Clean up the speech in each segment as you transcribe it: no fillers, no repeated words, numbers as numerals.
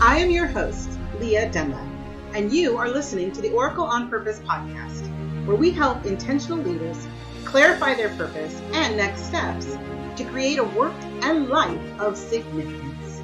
I am your host, Leah Denla, and you are listening to the Oracle on Purpose podcast, where we help intentional leaders clarify their purpose and next steps to create a work and life of significance.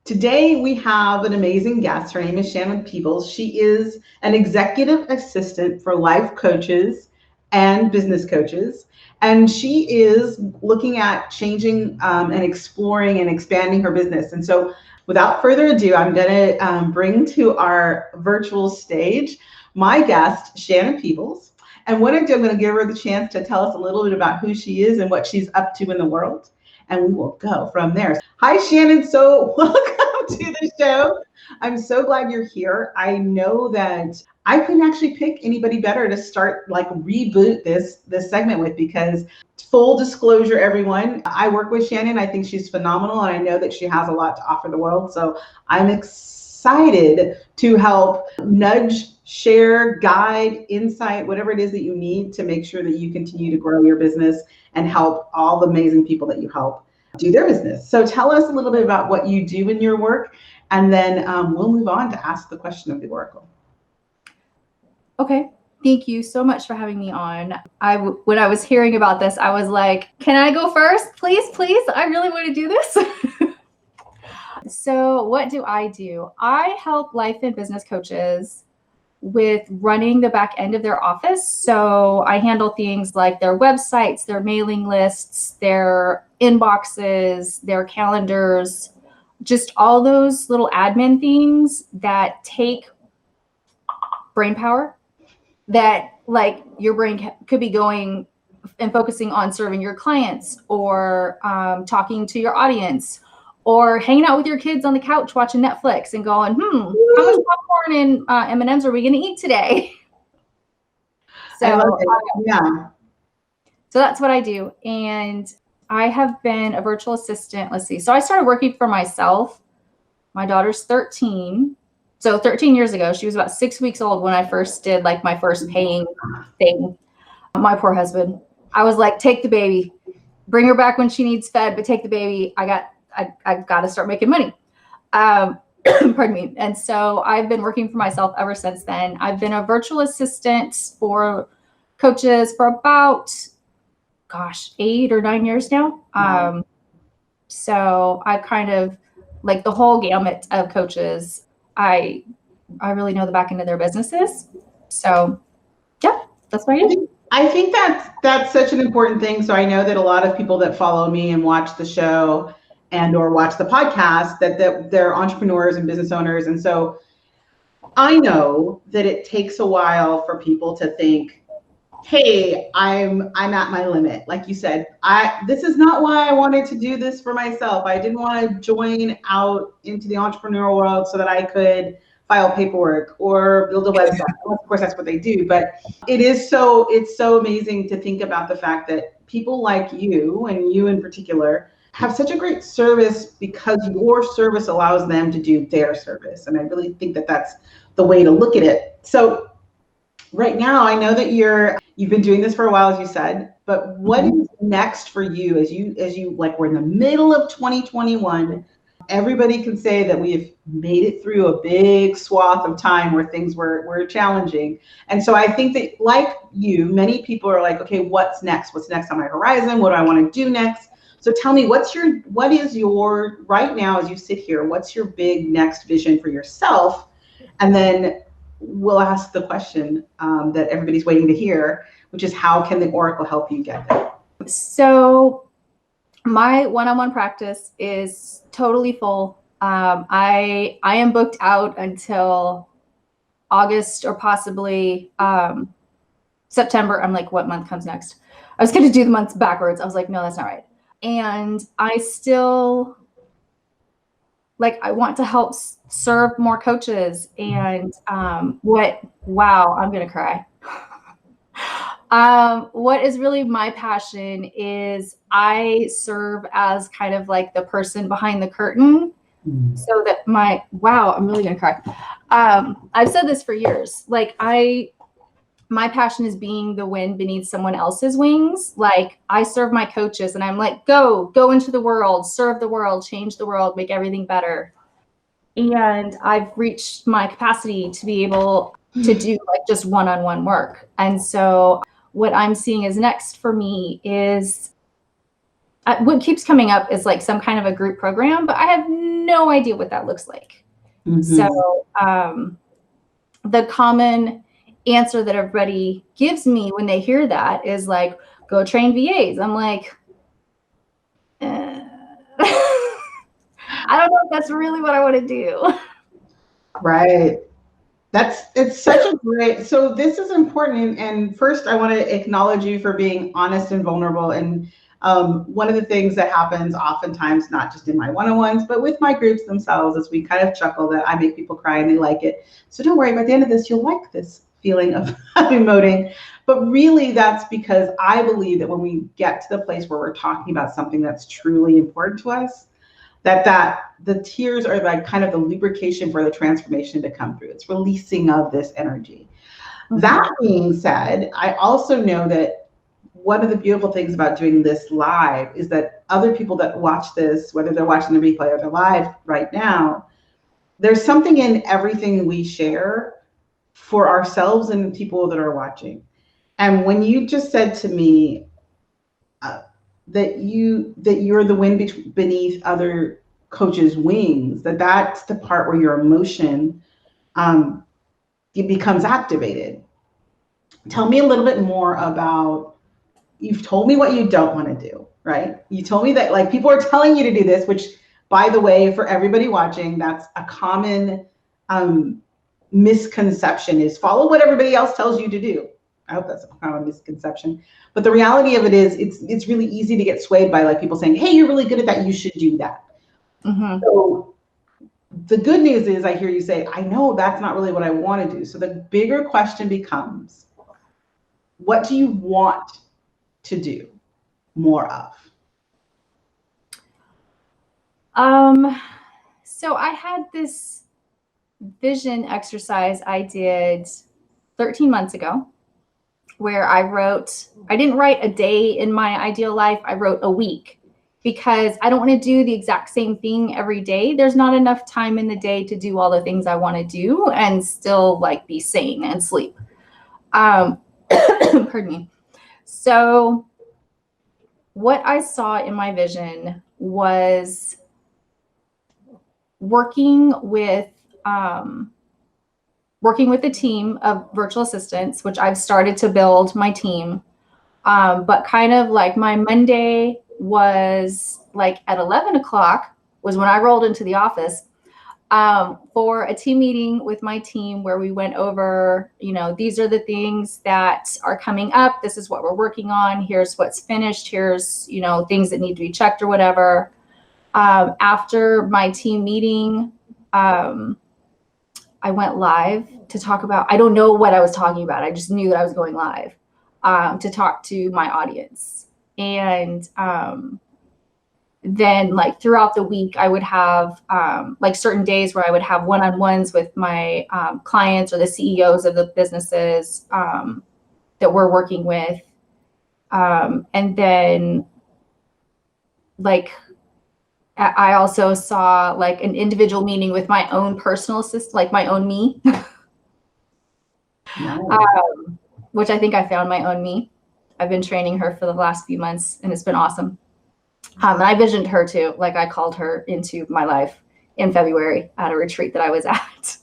Today, we have an amazing guest. Her name is Shannon Peebles. She is an executive assistant for life coaches and business coaches. And she is looking at changing and exploring and expanding her business. And so without further ado, I'm going to bring to our virtual stage my guest, Shannon Peebles. And what I'm going to give her the chance to tell us a little bit about who she is and what she's up to in the world. And we will go from there. Hi, Shannon. So welcome to the show. I'm so glad you're here. I know that I couldn't actually pick anybody better to start, reboot this segment with, because full disclosure, everyone, I work with Shannon. I think she's phenomenal, and I know that she has a lot to offer the world. So I'm excited to help nudge, share, guide, insight, whatever it is that you need to make sure that you continue to grow your business and help all the amazing people that you help do their business. So tell us a little bit about what you do in your work, and then we'll move on to ask the question of the Oracle. Okay. Thank you so much for having me on. When I was hearing about this, I was like, can I go first? Please. I really want to do this. So what do? I help life and business coaches with running the back end of their office. So I handle things like their websites, their mailing lists, their inboxes, their calendars, just all those little admin things that take brain power, that like your brain could be going and focusing on serving your clients, or talking to your audience, or hanging out with your kids on the couch watching Netflix and going, how much popcorn and M&Ms are we going to eat today? So So that's what I do. And I have been a virtual assistant. Let's see. So I started working for myself. My daughter's 13. So 13 years ago, she was about 6 weeks old when I first did my first paying thing. My poor husband. I was like, take the baby, bring her back when she needs fed, but take the baby. I've got to start making money. Pardon me. And so I've been working for myself ever since then. I've been a virtual assistant for coaches for about, 8 or 9 years now. So I've kind of the whole gamut of coaches. I really know the back end of their businesses. So yeah, that's what I do. I think that's such an important thing. So I know that a lot of people that follow me and watch the show and or watch the podcast, that they're entrepreneurs and business owners. And so I know that it takes a while for people to think, hey, I'm at my limit. Like you said, this is not why I wanted to do this for myself. I didn't want to join out into the entrepreneurial world so that I could file paperwork or build a website. Of course, that's what they do. But it's so amazing to think about the fact that people like you, and you in particular, have such a great service because your service allows them to do their service. And I really think that that's the way to look at it. So right now, I know that you've been doing this for a while, as you said, but what is next for you as you we're in the middle of 2021. Everybody can say that we've made it through a big swath of time where things were challenging. And so I think that, like you, many people are like, okay, what's next? What's next on my horizon? What do I want to do next? So tell me, what is your, right now as you sit here, what's your big next vision for yourself? And then we'll ask the question that everybody's waiting to hear, which is, how can the Oracle help you get there? So my one-on-one practice is totally full. I am booked out until August or possibly September. I'm like, what month comes next? I was going to do the months backwards. I was like, no, that's not right. And I still I want to help serve more coaches. And I'm going to cry. What is really my passion is I serve as kind of the person behind the curtain, so that I'm really going to cry. I've said this for years. My passion is being the wind beneath someone else's wings. I serve my coaches and I'm like, go into the world, serve the world, change the world, make everything better. And I've reached my capacity to be able to do like just one-on-one work. And so what I'm seeing is next for me is what keeps coming up is like some kind of a group program, but I have no idea what that looks like. So the common answer that everybody gives me when they hear that is like, go train VAs. I'm like, I don't know if that's really what I want to do. Right. It's such a great, so this is important. And first I want to acknowledge you for being honest and vulnerable. And one of the things that happens oftentimes, not just in my one-on-ones, but with my groups themselves, is we kind of chuckle that I make people cry and they like it. So don't worry, by the end of this, you'll like this feeling of emoting. But really that's because I believe that when we get to the place where we're talking about something that's truly important to us, that the tears are like kind of the lubrication for the transformation to come through. It's releasing of this energy. That being said, I also know that one of the beautiful things about doing this live is that other people that watch this, whether they're watching the replay or they're live right now, there's something in everything we share for ourselves and people that are watching. And when you just said to me, that you're the wind beneath other coaches' wings, that's the part where your emotion it becomes activated. Tell me a little bit more about, you've told me what you don't want to do, right? You told me that like people are telling you to do this, which by the way, for everybody watching, that's a common misconception, is follow what everybody else tells you to do. I hope that's a common misconception. But the reality of it is it's really easy to get swayed by like people saying, hey, you're really good at that, you should do that. So the good news is I hear you say, I know that's not really what I want to do. So the bigger question becomes, what do you want to do more of? So I had this vision exercise I did 13 months ago, where I didn't write a day in my ideal life, I wrote a week, because I don't want to do the exact same thing every day. There's not enough time in the day to do all the things I want to do and still like be sane and sleep. Pardon me. So what I saw in my vision was working with a team of virtual assistants, which I've started to build my team. But kind of like my Monday was like at 11 o'clock was when I rolled into the office for a team meeting with my team, where we went over, these are the things that are coming up. This is what we're working on. Here's what's finished. Here's, things that need to be checked or whatever. After my team meeting, I went live to talk about, I don't know what I was talking about. I just knew that I was going live to talk to my audience. And then like throughout the week, I would have like certain days where I would have one-on-ones with my clients or the CEOs of the businesses that we're working with. And then like, I also saw like an individual meeting with my own personal assistant, like my own me, which I think I found my own me. I've been training her for the last few months and it's been awesome. And I visioned her too. Like I called her into my life in February at a retreat that I was at.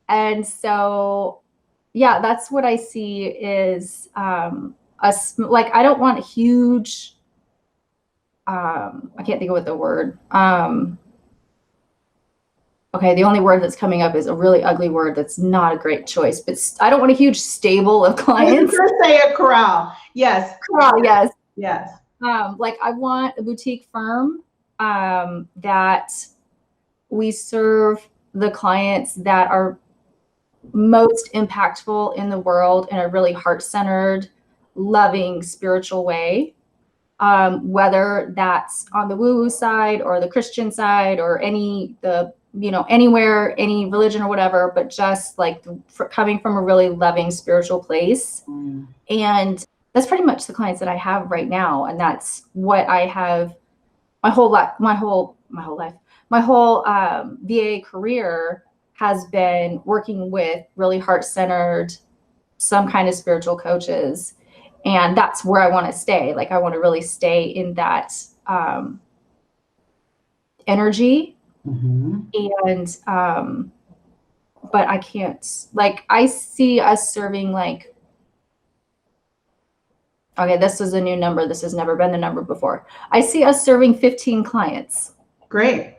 And so, yeah, that's what I see is like, I don't want a huge, I can't think of what the word, okay, the only word that's coming up is a really ugly word that's not a great choice, but I don't want a huge stable of clients. I was going to say a corral. Yes. Corral, yes. Yes. Like I want a boutique firm that we serve the clients that are most impactful in the world in a really heart-centered, loving, spiritual way. Whether that's on the woo-woo side or the Christian side or anywhere, any religion or whatever, but just like coming from a really loving spiritual place. And that's pretty much the clients that I have right now. And that's what I have my whole life, my whole VA career has been working with really heart-centered, some kind of spiritual coaches. And that's where I want to stay. Like, I want to really stay in that energy. And but I can't, like, I see us serving, like, okay, this is a new number. This has never been the number before. I see us serving 15 clients. Great.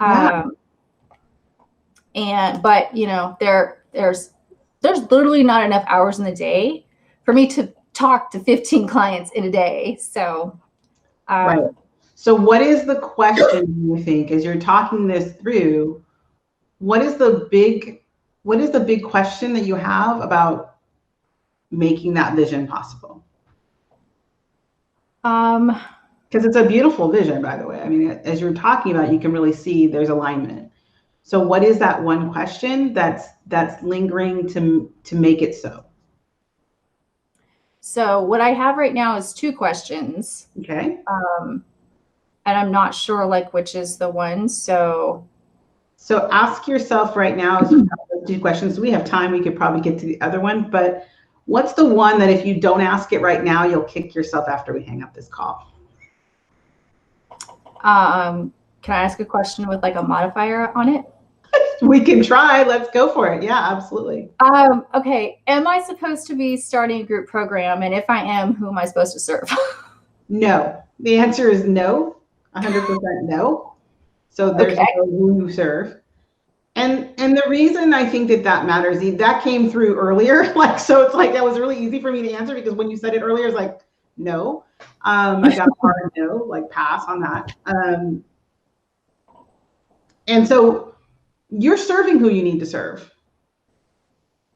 Yeah. But you know, there's literally not enough hours in the day for me to talk to 15 clients in a day. So right. So what is the question, you think, as you're talking this through, what is the big question that you have about making that vision possible? Because it's a beautiful vision, by the way. I mean, as you're talking about, you can really see there's alignment. So what is that one question that's lingering to make it so? So what I have right now is 2 questions. Okay. And I'm not sure, like, which is the one. So ask yourself right now, as you have those 2 questions. We have time. We could probably get to the other one, but what's the one that if you don't ask it right now, you'll kick yourself after we hang up this call? Can I ask a question with like a modifier on it? We can try. Let's go for it. Yeah, absolutely. Okay. Am I supposed to be starting a group program? And if I am, who am I supposed to serve? No. The answer is no. 100% no. So there's no who you serve. And the reason I think that matters, that came through earlier. Like, so it's like, that was really easy for me to answer because when you said it earlier, it's like, no. I got a hard no, like pass on that. And so you're serving who you need to serve.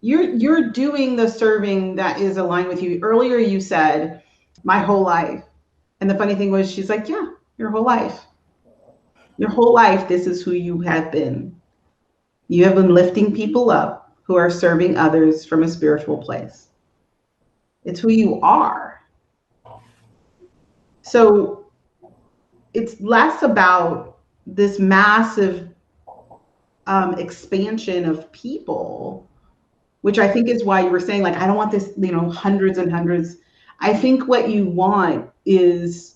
You're doing the serving that is aligned with you. Earlier you said, my whole life. And the funny thing was, she's like, yeah, your whole life. Your whole life, this is who you have been. You have been lifting people up who are serving others from a spiritual place. It's who you are. So it's less about this massive expansion of people, which I think is why you were saying, like, I don't want this, you know, hundreds and hundreds. I think what you want is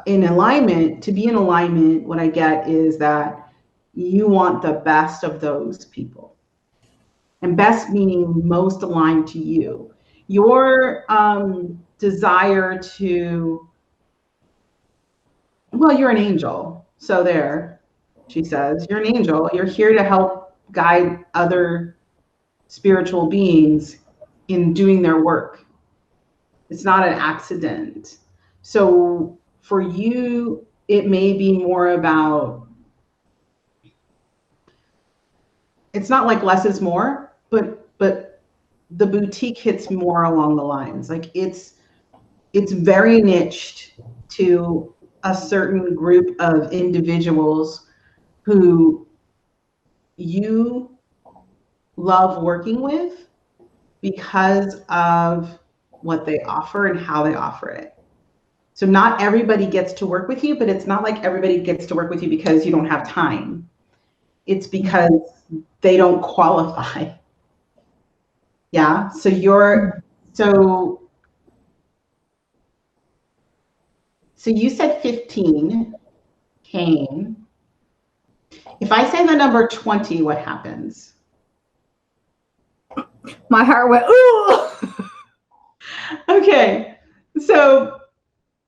in alignment. To be in alignment, what I get is that you want the best of those people. And best meaning most aligned to you. Your desire to, well, you're an angel. So there, she says, you're an angel. You're here to help guide other spiritual beings in doing their work. It's not an accident. So for you, it may be more about, it's not like less is more, but the boutique hits more along the lines. Like it's very niched to a certain group of individuals who you love working with because of what they offer and how they offer it. So not everybody gets to work with you, but it's not like everybody gets to work with you because you don't have time. It's because they don't qualify. Yeah. So so you said 15 came. If I say the number 20, what happens? My heart went, ooh. Okay. So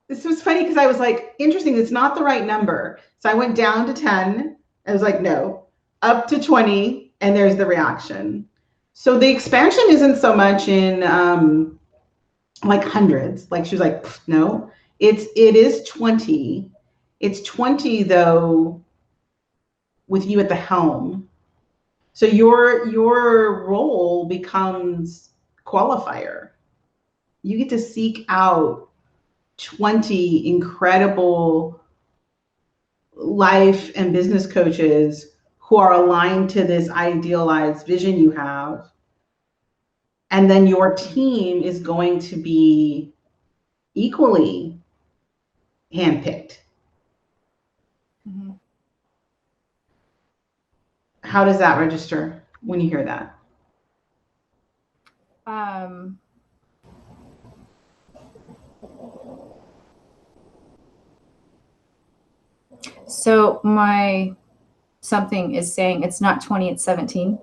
this was funny because I was like, interesting, it's not the right number. So I went down to 10. I was like, no, up to 20, and there's the reaction. So the expansion isn't so much in like hundreds. Like she was like, no, it is 20. It's 20 though, with you at the helm. So your role becomes qualifier. You get to seek out 20 incredible life and business coaches who are aligned to this idealized vision you have. And then your team is going to be equally handpicked. Mm-hmm. How does that register when you hear that? So my something is saying it's not 20, it's 17.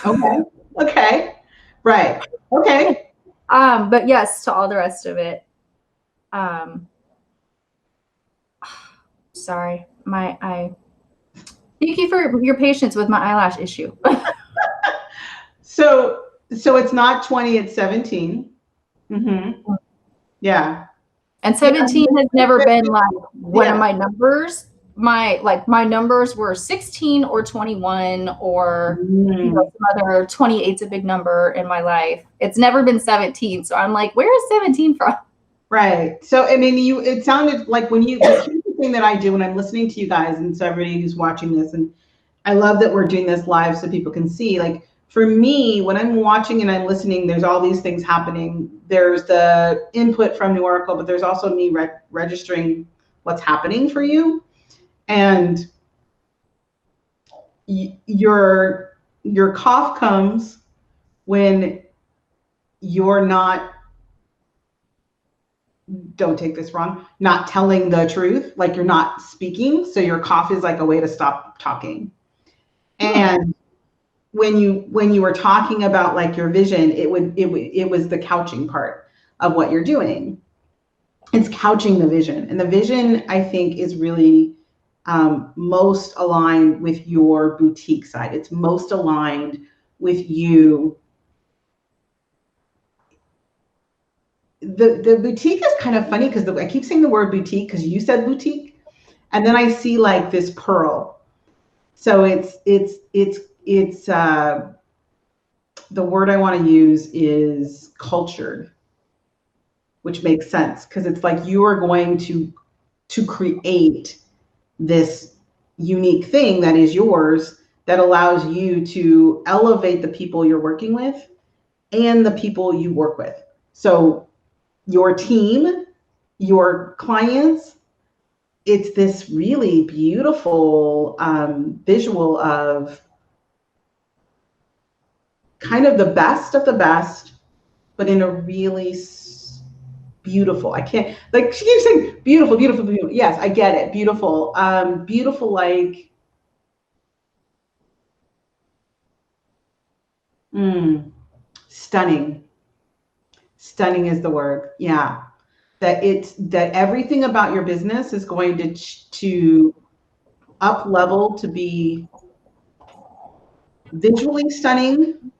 Okay. Okay. Right. Okay. But yes, to all the rest of it. Sorry, thank you for your patience with my eyelash issue. So it's not 20, it's 17. Mm-hmm. Yeah. And 17 has never been like one of my numbers. My numbers were 16 or 21 or some other 28's a big number in my life. It's never been 17. So I'm like, where is 17 from? Right. So, I mean, it sounded like when the thing that I do when I'm listening to you guys, and so everybody who's watching this, and I love that we're doing this live so people can see, like, for me, when I'm watching and I'm listening, there's all these things happening. There's the input from New Oracle, but there's also me registering what's happening for you. And your cough comes when you're not, don't take this wrong, not telling the truth, like you're not speaking. So your cough is like a way to stop talking. And when you were talking about like your vision, it was the couching part of what you're doing. It's couching the vision, and the vision I think is really most aligned with your boutique side. It's most aligned with you. The boutique is kind of funny because I keep saying the word boutique because you said boutique, and then I see like this pearl. So it's the word I want to use is cultured, which makes sense because it's like you are going to create this unique thing that is yours that allows you to elevate the people you're working with and the people you work with. So your team, your clients, it's this really beautiful visual of kind of the best of the best, but in a really beautiful, I can't, like she keeps saying beautiful, beautiful, beautiful. Yes, I get it. Beautiful. Beautiful, like stunning. Stunning is the word. Yeah. That everything about your business is going to up level to be visually stunning,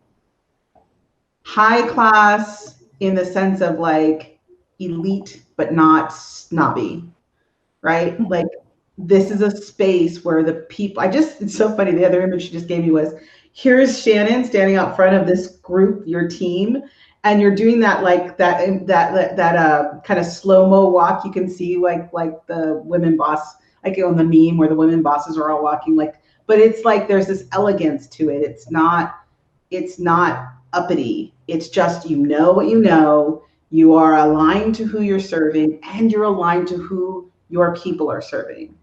high class in the sense of like elite, but not snobby, right? Like this is a space where the people, it's so funny. The other image she just gave me was, here's Shannon standing out front of this group, your team, and you're doing that like that kind of slow-mo walk. You can see like the women boss, like on the meme where the women bosses are all walking, like, but it's like there's this elegance to it. It's not uppity. It's just, you know what you know, you are aligned to who you're serving, and you're aligned to who your people are serving.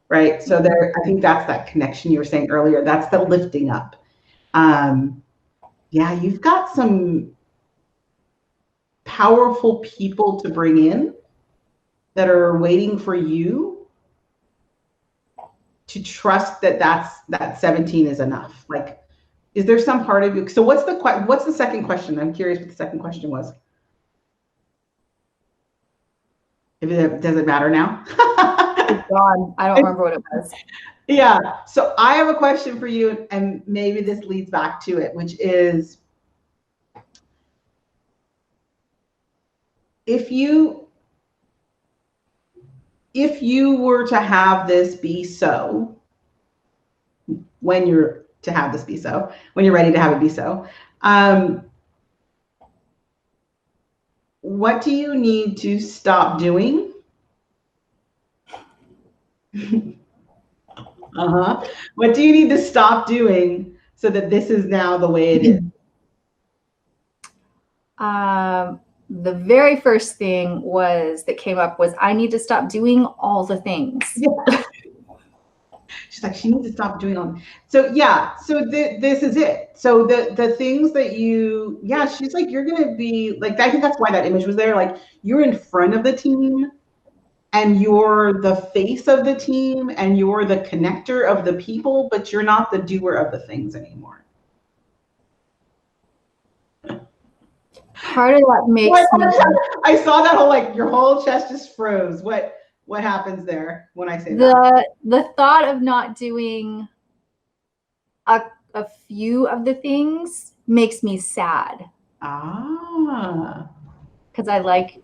Right. So there, I think that's that connection you were saying earlier. That's the lifting up. Yeah, you've got some powerful people to bring in that are waiting for you to trust that 17 is enough. Like, is there some part of you? So what's the second question? I'm curious what the second question was. Does it matter now? It's gone. I don't remember what it was. Yeah. So I have a question for you, and maybe this leads back to it, which is, if you were to have this be so, when you're ready to have it be so, what do you need to stop doing? What do you need to stop doing so that this is now the way it is? the very first thing that came up was I need to stop doing all the things. Yeah. She's like, she needs to stop doing all. So yeah, so this is it. So the things that she's like, you're gonna be like, I think that's why that image was there. Like, you're in front of the team, and you're the face of the team, and you're the connector of the people, but you're not the doer of the things anymore. Part of that makes me. I saw that whole, like, your whole chest just froze. What happens there when I say that? The thought of not doing a few of the things makes me sad. Because I like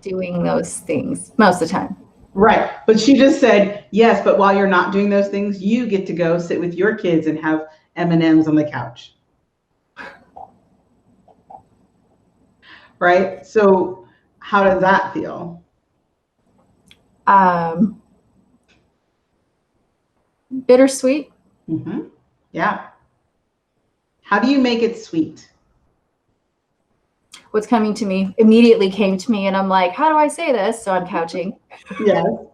doing those things most of the time. Right. But she just said, yes, but while you're not doing those things, you get to go sit with your kids and have M&Ms on the couch. Right? So how does that feel? Bittersweet. Mm-hmm. Yeah. How do you make it sweet? What's coming to me immediately came to me, and I'm like, how do I say this? So I'm couching. Yes. And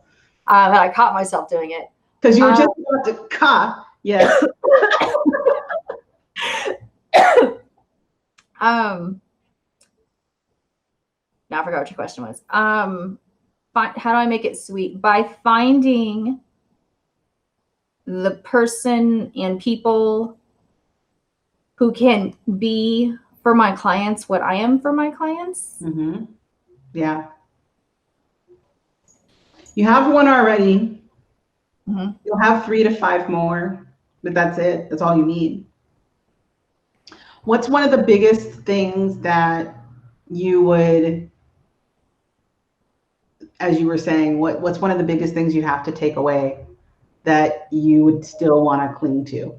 I caught myself doing it. Because you were just about to cough. Yes. Now I forgot what your question was. How do I make it sweet? By finding the person and people who can be for my clients what I am for my clients. Mm-hmm. Yeah. You have one already. Mm-hmm. You'll have 3 to 5 more, but that's it. That's all you need. What's one of the biggest things that you would, as you were saying, what's one of the biggest things you have to take away that you would still want to cling to?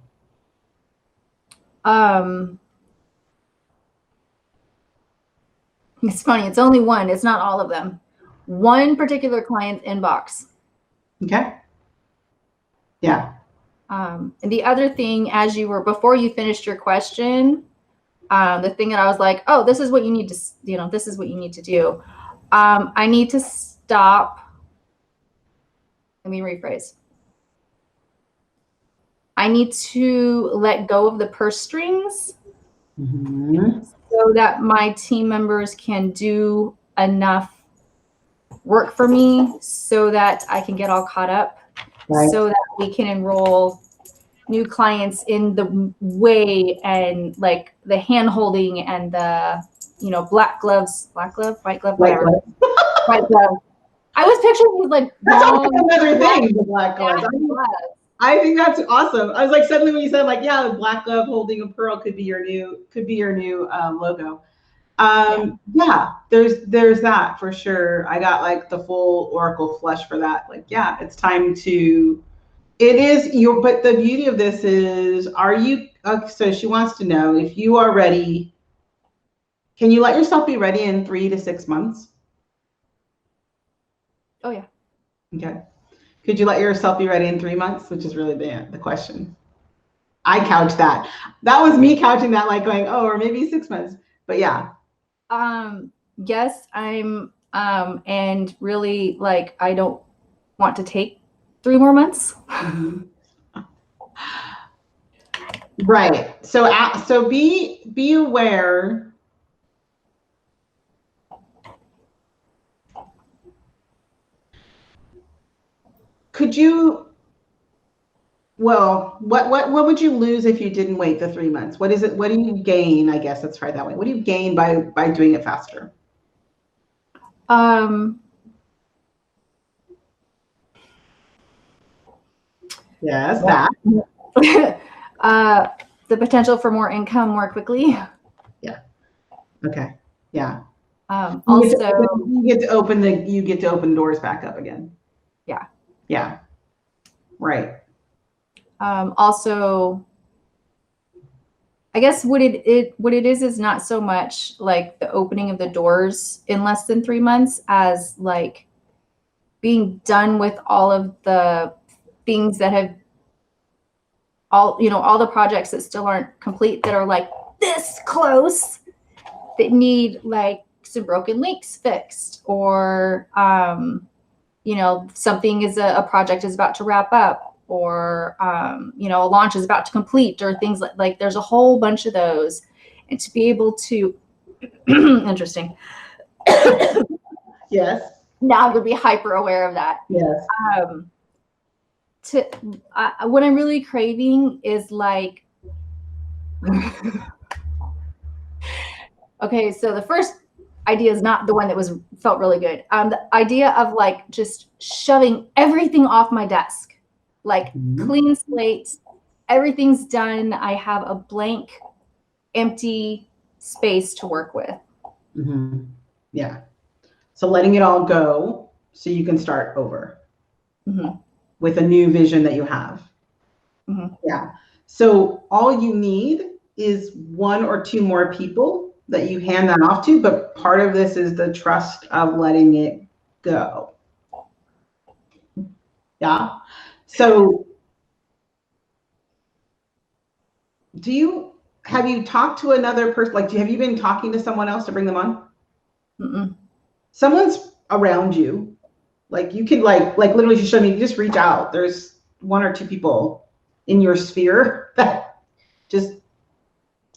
It's funny. It's only one. It's not all of them. One particular client's inbox. Okay. Yeah. And the other thing, before you finished your question, the thing that I was like, oh, this is what you need to, this is what you need to do. I need to stop. Let me rephrase. I need to let go of the purse strings. Mm-hmm. So that my team members can do enough work for me so that I can get all caught up, right, so that we can enroll new clients in the way and like the hand holding and the, white glove, whatever. White glove. I was picturing these like another thing, the black gloves. I think that's awesome. I was like, suddenly when you said like, yeah, the black glove holding a pearl could be your new logo. Yeah, there's that for sure. I got like the full Oracle flush for that. Like, yeah, it's time to, but the beauty of this is, so she wants to know if you are ready. Can you let yourself be ready in 3 to 6 months? Oh yeah. Okay. Could you let yourself be ready in 3 months? Which is really the question. I couched that. That was me couching that, like going, oh, or maybe 6 months. But yeah. Yes, I'm and really, like, I don't want to take 3 more months. Mm-hmm. Right. So be aware. Could you, well, what would you lose if you didn't wait the 3 months? What is it? What do you gain? I guess let's try it that way. What do you gain by doing it faster? Yes, that. The potential for more income more quickly. Yeah. Okay. Yeah. Also, you get to open doors back up again. Yeah. Yeah. Right. Also, I guess what it is not so much like the opening of the doors in less than 3 months as like being done with all of the things that have all the projects that still aren't complete, that are like this close, that need like some broken links fixed, or, you know, something is a project is about to wrap up, or, you know, a launch is about to complete, or things like there's a whole bunch of those. And to be able to, interesting. Yes. Now I'm going to be hyper aware of that. Yes. What I'm really craving is like, okay, so the first idea is not the one that felt really good. The idea of like just shoving everything off my desk, like clean slate, everything's done. I have a blank, empty space to work with. Mm-hmm. Yeah. So letting it all go so you can start over with a new vision that you have. Yeah. So all you need is 1 or 2 more people that you hand that off to, but part of this is the trust of letting it go. Yeah. So have you talked to another person? Like, have you been talking to someone else to bring them on? Someone's around you. Like, you can like literally just show me, just reach out. There's 1 or 2 people in your sphere that just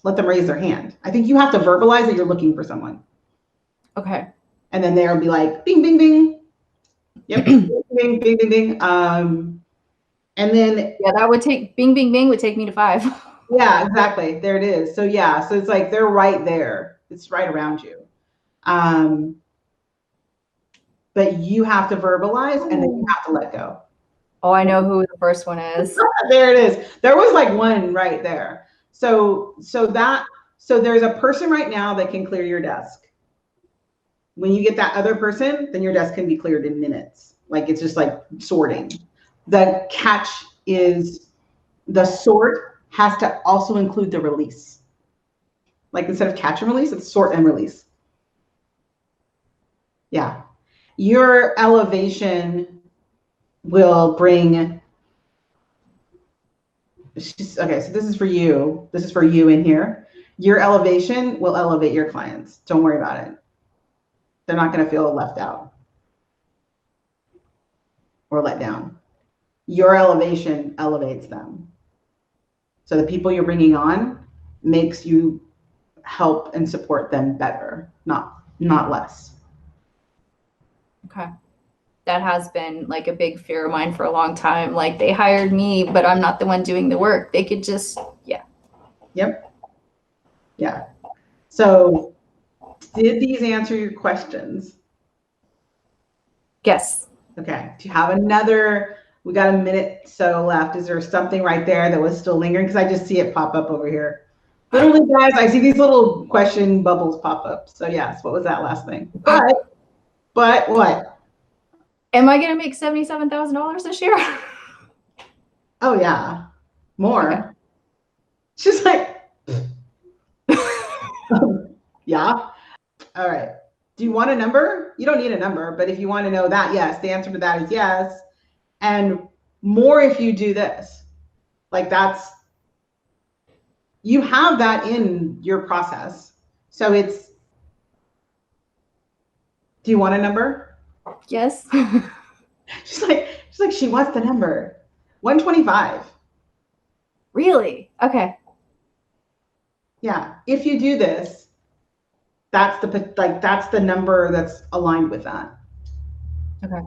let them raise their hand. I think you have to verbalize that you're looking for someone. Okay. And then they'll be like, bing, bing, bing. Yep. Bing, bing, bing, bing, bing. And then. Yeah, that would take, bing, bing, bing would take me to 5. Yeah, exactly. There it is. So yeah, so it's like, they're right there. It's right around you. But you have to verbalize and then you have to let go. Oh, I know who the first one is. There it is. There was like one right there. So there's a person right now that can clear your desk. When you get that other person, then your desk can be cleared in minutes. Like, it's just like sorting. The catch is the sort has to also include the release. Like, instead of catch and release, it's sort and release. Yeah. Your elevation will bring. Okay, so this is for you. This is for you in here. Your elevation will elevate your clients. Don't worry about it. They're not going to feel left out or let down. Your elevation elevates them. So the people you're bringing on makes you help and support them better, not less. Okay. That has been like a big fear of mine for a long time. Like, they hired me, but I'm not the one doing the work. They could just, yeah. Yep. Yeah. So did these answer your questions? Yes. Okay. Do you have another? We got a minute so left. Is there something right there that was still lingering? Because I just see it pop up over here. Literally, guys, I see these little question bubbles pop up. So yes, what was that last thing? But what? Am I going to make $77,000 this year? Oh yeah, more. Okay. She's like, yeah. All right. Do you want a number? You don't need a number, but if you want to know that, yes, the answer to that is yes. And more if you do this. Like, you have that in your process. So it's, do you want a number? Yes. She's like, she wants the number. 125. Really? Okay. Yeah. If you do this, that's the number that's aligned with that. Okay.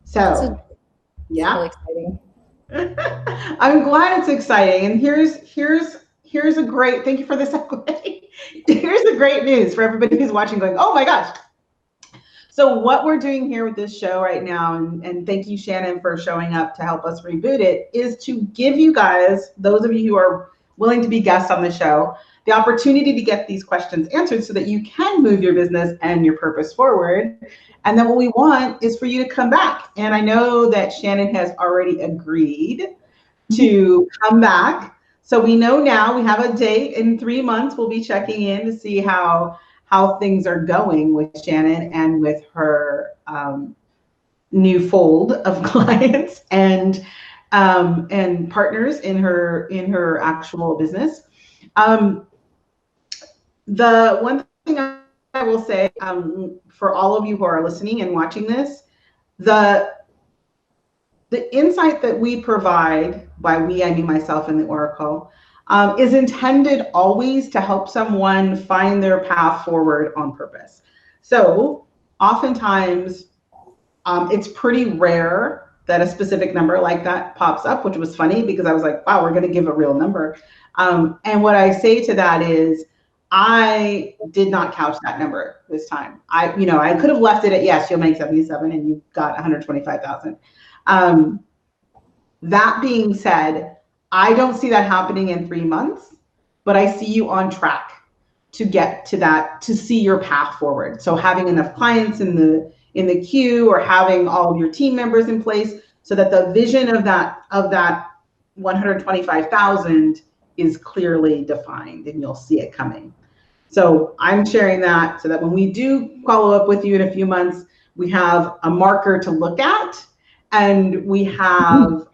So yeah. Really exciting. I'm glad it's exciting. And here's a great, thank you for this segue. Here's the great news for everybody who's watching going, oh my gosh. So what we're doing here with this show right now, and thank you, Shannon, for showing up to help us reboot it, is to give you guys, those of you who are willing to be guests on the show, the opportunity to get these questions answered so that you can move your business and your purpose forward. And then what we want is for you to come back. And I know that Shannon has already agreed to come back. So we know now we have a date in 3 months. We'll be checking in to see how things are going with Shannon and with her new fold of clients and partners in her actual business. The one thing I will say, for all of you who are listening and watching this, the insight that we provide, by we, I mean myself and the Oracle, is intended always to help someone find their path forward on purpose. So oftentimes, it's pretty rare that a specific number like that pops up, which was funny because I was like, wow, we're going to give a real number. And what I say to that is, I did not couch that number this time. I could have left it at, yes, you'll make 77 and you got 125,000. That being said, I don't see that happening in 3 months, but I see you on track to get to that, to see your path forward. So having enough clients in the queue, or having all of your team members in place, so that the vision of that 125,000 is clearly defined and you'll see it coming. So I'm sharing that so that when we do follow up with you in a few months, we have a marker to look at, and we have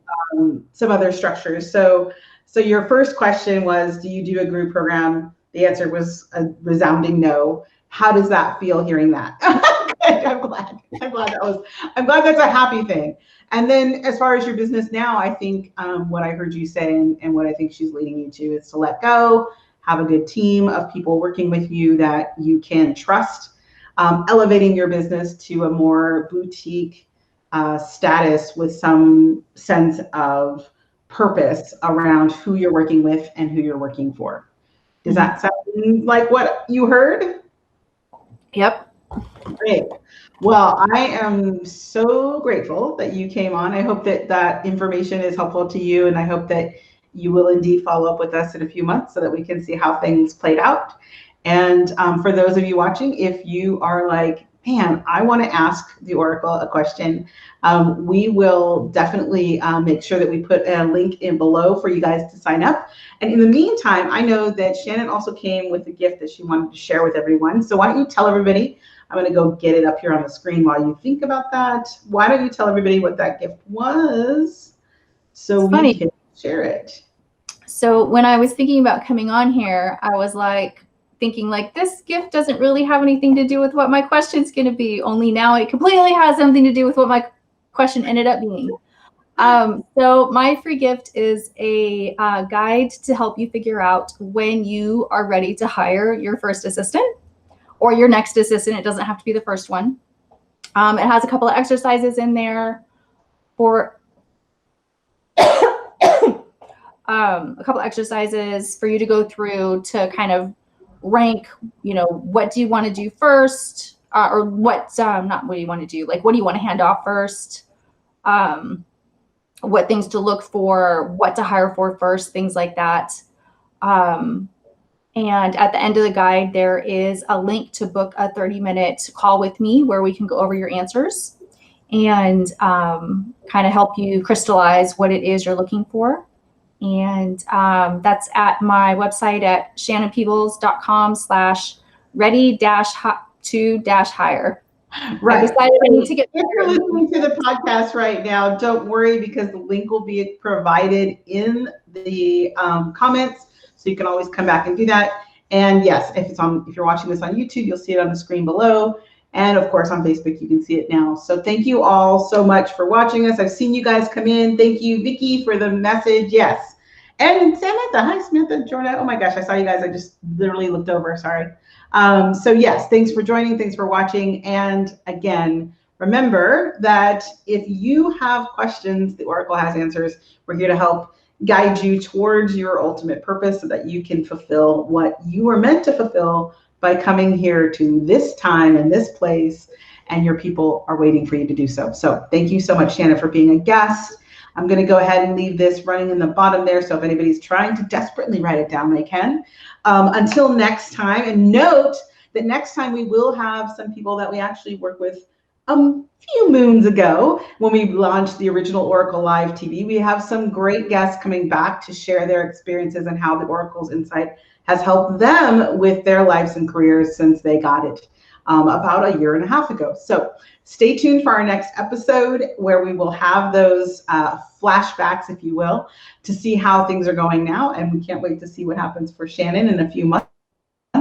some other structures. So your first question was, do you do a group program? The answer was a resounding no. How does that feel hearing that? I'm glad that's a happy thing. And then as far as your business now, I think what I heard you say, and what I think she's leading you to, is to let go, have a good team of people working with you that you can trust, elevating your business to a more boutique status with some sense of purpose around who you're working with and who you're working for. Does that sound like what you heard? Yep. Great. Well, I am so grateful that you came on. I hope that that information is helpful to you, and I hope that you will indeed follow up with us in a few months so that we can see how things played out. And for those of you watching, if you are like, man, I want to ask the Oracle a question, we will definitely make sure that we put a link in below for you guys to sign up. And in the meantime, I know that Shannon also came with a gift that she wanted to share with everyone. So why don't you tell everybody? I'm going to go get it up here on the screen while you think about that. Why don't you tell everybody what that gift was so we can share it? So when I was thinking about coming on here, I was like thinking like, this gift doesn't really have anything to do with what my question's going to be. Only now it completely has something to do with what my question ended up being. So my free gift is a guide to help you figure out when you are ready to hire your first assistant or your next assistant. It doesn't have to be the first one. It has a couple of exercises in there for a couple exercises for you to go through to kind of rank, what do you want to do first, or what, not what do you want to do, like what do you want to hand off first, what things to look for, what to hire for first, things like that. And at the end of the guide, there is a link to book a 30-minute call with me where we can go over your answers and kind of help you crystallize what it is you're looking for. And that's at my website at shannonpeebles.com/ready-to-hire. Right. I decided I need to get If you're listening to the podcast right now, don't worry, because the link will be provided in the comments, so you can always come back and do that. And yes, if you're watching this on YouTube, you'll see it on the screen below. And of course on Facebook, you can see it now. So thank you all so much for watching us. I've seen you guys come in. Thank you, Vicky, for the message. Yes. And Samantha, hi Samantha, Jordan. Oh my gosh, I saw you guys. I just literally looked over, sorry. So yes, thanks for joining, thanks for watching. And again, remember that if you have questions, the Oracle has answers. We're here to help guide you towards your ultimate purpose so that you can fulfill what you were meant to fulfill by coming here to this time and this place, and your people are waiting for you to do so. So thank you so much, Shannon, for being a guest. I'm going to go ahead and leave this running in the bottom there, so if anybody's trying to desperately write it down, they can. Until next time, and note that next time we will have some people that we actually work with a few moons ago when we launched the original Oracle Live TV. We have some great guests coming back to share their experiences and how the Oracle's insight has helped them with their lives and careers since they got it about a year and a half ago. So stay tuned for our next episode, where we will have those flashbacks, if you will, to see how things are going now. And we can't wait to see what happens for Shannon in a few months.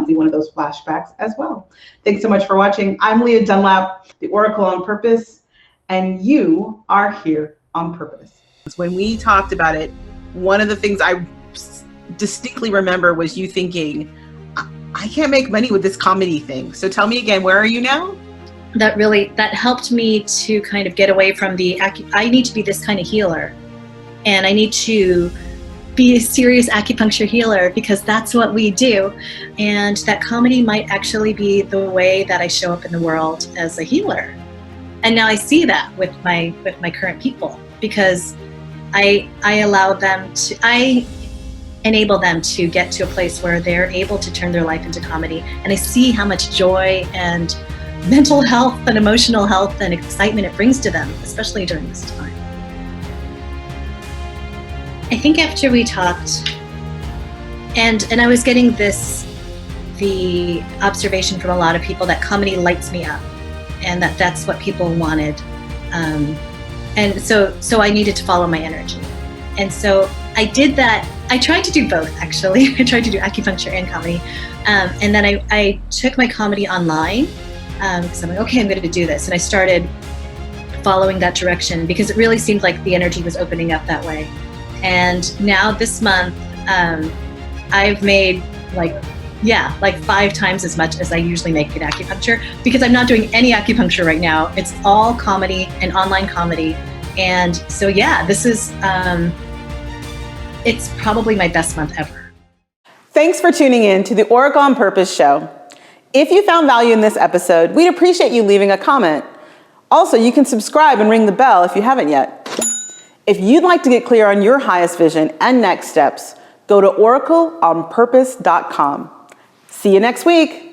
be one of those flashbacks as well. Thanks so much for watching. I'm Leah Dunlap, the Oracle on Purpose, and you are here on purpose. When we talked about it, one of the things I distinctly remember was you thinking, I can't make money with this comedy thing. So tell me again, where are you now? That helped me to kind of get away from I need to be this kind of healer, and I need to be a serious acupuncture healer because that's what we do. And that comedy might actually be the way that I show up in the world as a healer. And now I see that with my current people, because I enable them to get to a place where they're able to turn their life into comedy. And I see how much joy and mental health and emotional health and excitement it brings to them, especially during this time. I think after we talked, and I was getting the observation from a lot of people that comedy lights me up, and that's what people wanted. And so I needed to follow my energy. And so I did that. I tried to do both, actually. I tried to do acupuncture and comedy. And then I took my comedy online because I'm like, okay, I'm going to do this. And I started following that direction because it really seemed like the energy was opening up that way. And now this month, I've made like 5 times as much as I usually make in acupuncture, because I'm not doing any acupuncture right now. It's all comedy and online comedy. And so, yeah, this is, it's probably my best month ever. Thanks for tuning in to the Oracle on Purpose show. If you found value in this episode, we'd appreciate you leaving a comment. Also, you can subscribe and ring the bell if you haven't yet. If you'd like to get clear on your highest vision and next steps, go to oracleonpurpose.com. See you next week.